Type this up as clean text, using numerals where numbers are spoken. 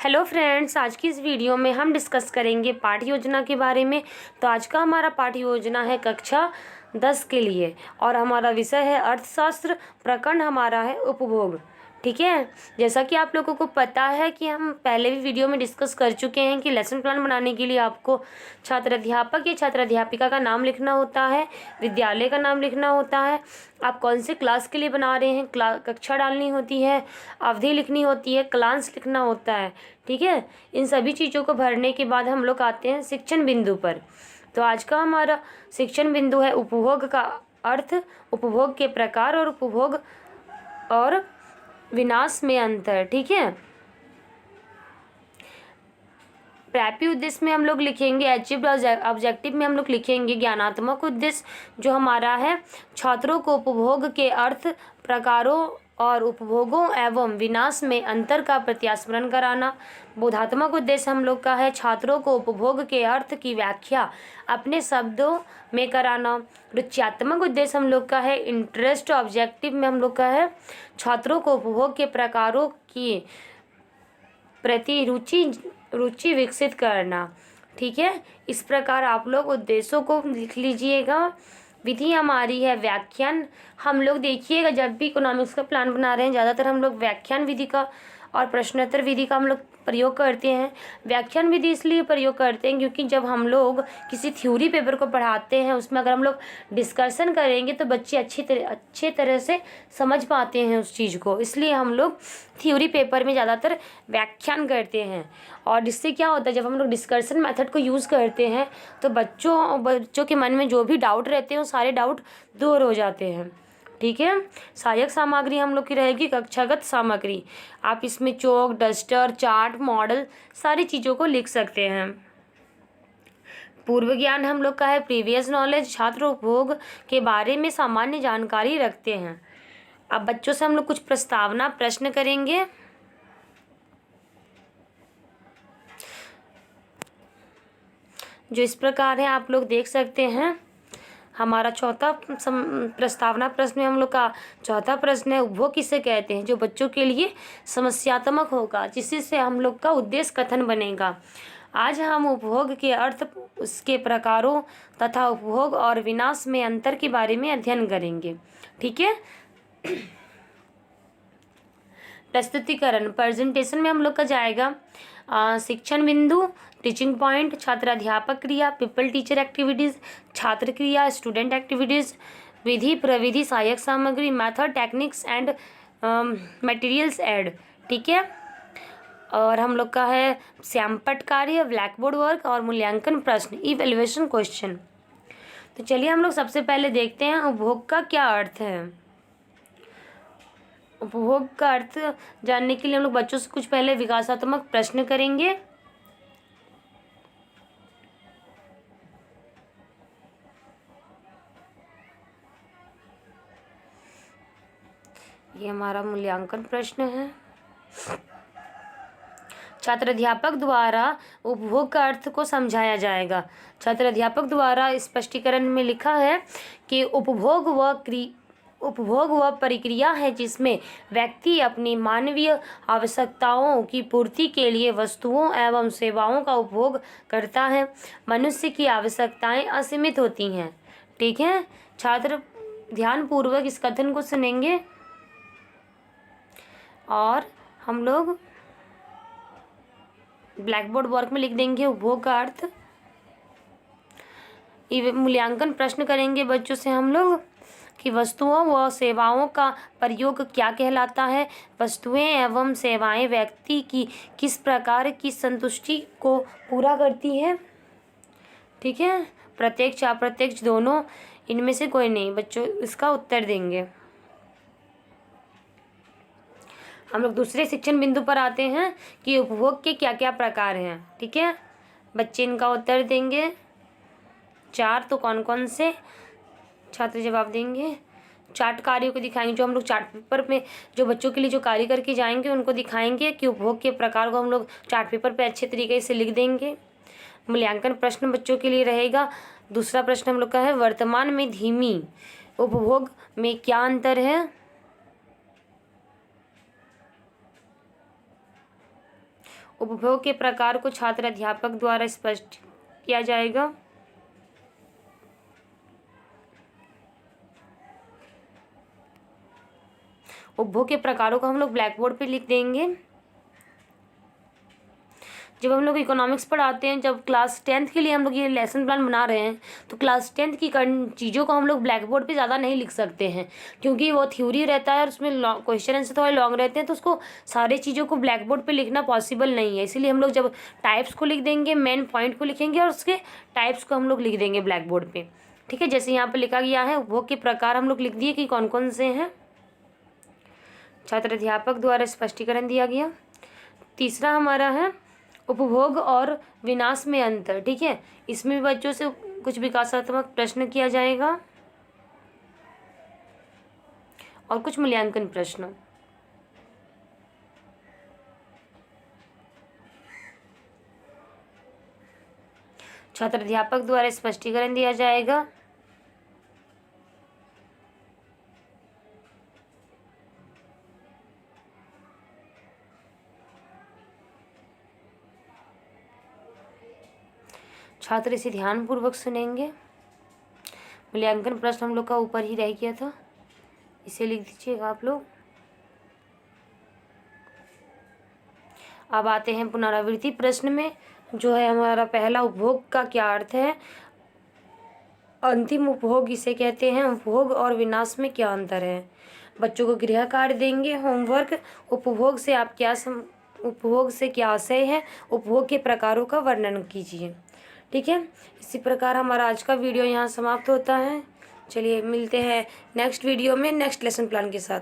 Hello friends, आज की इस वीडियो में हम डिस्कस करेंगे पाठ्य योजना के बारे में। तो आज का हमारा पाठ्य योजना है कक्षा 10 के लिए और हमारा विषय है अर्थशास्त्र। प्रकरण हमारा है उपभोग। ठीक है, जैसा कि आप लोगों को पता है कि हम पहले भी वीडियो में डिस्कस कर चुके हैं कि लेसन प्लान बनाने के लिए आपको छात्र अध्यापक या छात्र अध्यापिका का नाम लिखना होता है, विद्यालय का नाम लिखना होता है, आप कौन से क्लास के लिए बना रहे हैं, कक्षा डालनी होती है, अवधि लिखनी होती है, क्लास लिखना होता है। ठीक है, इन सभी चीज़ों को भरने के बाद हम लोग आते हैं शिक्षण बिंदु पर। तो आज का हमारा शिक्षण बिंदु है उपभोग का अर्थ, उपभोग के प्रकार और उपभोग और विनाश में अंतर। ठीक है, प्राप्ति उद्देश्य में हम लोग लिखेंगे अचीव्ड, ऑब्जेक्टिव में हम लोग लिखेंगे ज्ञानात्मक उद्देश्य जो हमारा है छात्रों को उपभोग के अर्थ, प्रकारों और उपभोगों एवं विनाश में अंतर का प्रत्यास्मरण कराना। बोधात्मक उद्देश्य हम लोग का है छात्रों को उपभोग के अर्थ की व्याख्या अपने शब्दों में कराना। रुच्यात्मक उद्देश्य हम लोग का है इंटरेस्ट, ऑब्जेक्टिव में हम लोग का है छात्रों को उपभोग के प्रकारों की प्रति रुचि विकसित करना। ठीक है, इस प्रकार आप लोग उद्देश्यों को लिख लीजिएगा। विधि हमारी है व्याख्यान। हम लोग देखिएगा जब भी इकोनॉमिक्स का प्लान बना रहे हैं ज़्यादातर हम लोग व्याख्यान विधि का और प्रश्नोत्तर विधि का हम लोग प्रयोग करते हैं। व्याख्यान विधि इसलिए प्रयोग करते हैं क्योंकि जब हम लोग किसी थ्योरी पेपर को पढ़ाते हैं उसमें अगर हम लोग डिस्कशन करेंगे तो बच्चे अच्छे तरह से समझ पाते हैं उस चीज़ को, इसलिए हम लोग थ्योरी पेपर में ज़्यादातर व्याख्यान करते हैं। और इससे क्या होता है, जब हम लोग डिस्कशन मेथड को यूज़ करते हैं तो बच्चों के मन में जो भी डाउट रहते हैं वो सारे डाउट दूर हो जाते हैं। ठीक है, सहायक सामग्री हम लोग की रहेगी कक्षागत सामग्री। आप इसमें चौक, डस्टर, चार्ट, मॉडल सारी चीज़ों को लिख सकते हैं। पूर्व ज्ञान हम लोग का है प्रीवियस नॉलेज, छात्र उपभोग के बारे में सामान्य जानकारी रखते हैं। अब बच्चों से हम लोग कुछ प्रस्तावना प्रश्न करेंगे। जो इस प्रकार है आप लोग देख सकते हैं। हमारा चौथा प्रस्तावना प्रश्न में हम लोग का चौथा प्रश्न है उपभोग किसे कहते हैं, जो बच्चों के लिए समस्यात्मक होगा, जिससे हम लोग का उद्देश्य कथन बनेगा। आज हम उपभोग के अर्थ, उसके प्रकारों तथा उपभोग और विनाश में अंतर के बारे में अध्ययन करेंगे। ठीक है, प्रस्तुतिकरण प्रेजेंटेशन में हम लोग का जाएगा शिक्षण बिंदु, टीचिंग पॉइंट, छात्र अध्यापक क्रिया, पीपल टीचर एक्टिविटीज़, छात्र क्रिया, स्टूडेंट एक्टिविटीज़, विधि प्रविधि, सहायक सामग्री, method, techniques and materials aid. ठीक है, और हम लोग का है श्यामपट्ट कार्य, ब्लैक बोर्ड वर्क और मूल्यांकन प्रश्न, इवैल्यूएशन क्वेश्चन। तो चलिए हम लोग सबसे पहले देखते हैं उपभोग का क्या अर्थ है। उपभोग का अर्थ जानने के लिए हम लोग बच्चों से कुछ पहले विकासात्मक प्रश्न करेंगे। ये हमारा मूल्यांकन प्रश्न है। छात्र अध्यापक द्वारा उपभोग का अर्थ को समझाया जाएगा। छात्र अध्यापक द्वारा स्पष्टीकरण में लिखा है कि उपभोग वह प्रक्रिया है जिसमें व्यक्ति अपनी मानवीय आवश्यकताओं की पूर्ति के लिए वस्तुओं एवं सेवाओं का उपभोग करता है। मनुष्य की आवश्यकताएं असीमित होती हैं। ठीक है, छात्र ध्यानपूर्वक इस कथन को सुनेंगे और हम लोग ब्लैक बोर्ड वर्क में लिख देंगे उपभोग का अर्थ। मूल्यांकन प्रश्न करेंगे बच्चों से हम लोग कि वस्तुओं व सेवाओं का प्रयोग क्या कहलाता है। वस्तुएं एवं सेवाएं व्यक्ति की किस प्रकार की संतुष्टि को पूरा करती हैं। ठीक है, प्रत्यक्ष अप्रत्यक्ष दोनों, इनमें से कोई नहीं। बच्चों इसका उत्तर देंगे। हम लोग दूसरे शिक्षण बिंदु पर आते हैं कि उपभोग के क्या क्या प्रकार हैं। ठीक है, बच्चे इनका उत्तर देंगे 4। तो कौन कौन से छात्र जवाब देंगे। चार्ट कार्यों को दिखाएंगे, जो हम लोग चार्ट पेपर में जो बच्चों के लिए जो कार्य करके जाएंगे उनको दिखाएंगे कि उपभोग के प्रकार को हम लोग चार्ट पेपर पे अच्छे तरीके से लिख देंगे। मूल्यांकन प्रश्न बच्चों के लिए रहेगा। दूसरा प्रश्न हम लोग का है वर्तमान में धीमी उपभोग में क्या अंतर है। उपभोग के प्रकार को छात्र अध्यापक द्वारा स्पष्ट किया जाएगा। उपभोग के प्रकारों को हम लोग ब्लैक बोर्ड पे लिख देंगे। जब हम लोग इकोनॉमिक्स पढ़ाते हैं, जब क्लास 10th के लिए हम लोग ये लेसन प्लान बना रहे हैं, तो क्लास 10th की चीज़ों को हम लोग ब्लैक बोर्ड पे ज़्यादा नहीं लिख सकते हैं, क्योंकि वो थ्योरी रहता है और उसमें क्वेश्चन आंसर थोड़े लॉन्ग रहते हैं, तो उसको सारे चीज़ों को ब्लैक बोर्ड पे लिखना पॉसिबल नहीं है। इसीलिए हम लोग जब टाइप्स को लिख देंगे, मेन पॉइंट को लिखेंगे और उसके टाइप्स को हम लोग लिख देंगे ब्लैक बोर्ड पर। ठीक है, जैसे यहाँ पर लिखा गया है, उपभोग के प्रकार हम लोग लिख दिए कि कौन कौन से हैं, छात्र अध्यापक द्वारा स्पष्टीकरण दिया गया। तीसरा हमारा है उपभोग और विनाश में अंतर। ठीक है, इसमें भी बच्चों से कुछ विकासात्मक प्रश्न किया जाएगा और कुछ मूल्यांकन प्रश्न। छात्र अध्यापक द्वारा स्पष्टीकरण दिया जाएगा। छात्र इसे ध्यानपूर्वक सुनेंगे। मूल्यांकन प्रश्न हम लोग का ऊपर ही रह गया था, इसे लिख दीजिएगा आप लोग। अब आते हैं पुनरावृत्ति प्रश्न में, जो है हमारा पहला, उपभोग का क्या अर्थ है। अंतिम उपभोग इसे कहते हैं। उपभोग और विनाश में क्या अंतर है। बच्चों को गृह कार्य देंगे, होमवर्क। उपभोग से आप क्या उपभोग से क्या आशय है, उपभोग के प्रकारों का वर्णन कीजिए। ठीक है, इसी प्रकार हमारा आज का वीडियो यहाँ समाप्त होता है। चलिए मिलते हैं नेक्स्ट वीडियो में नेक्स्ट लेसन प्लान के साथ।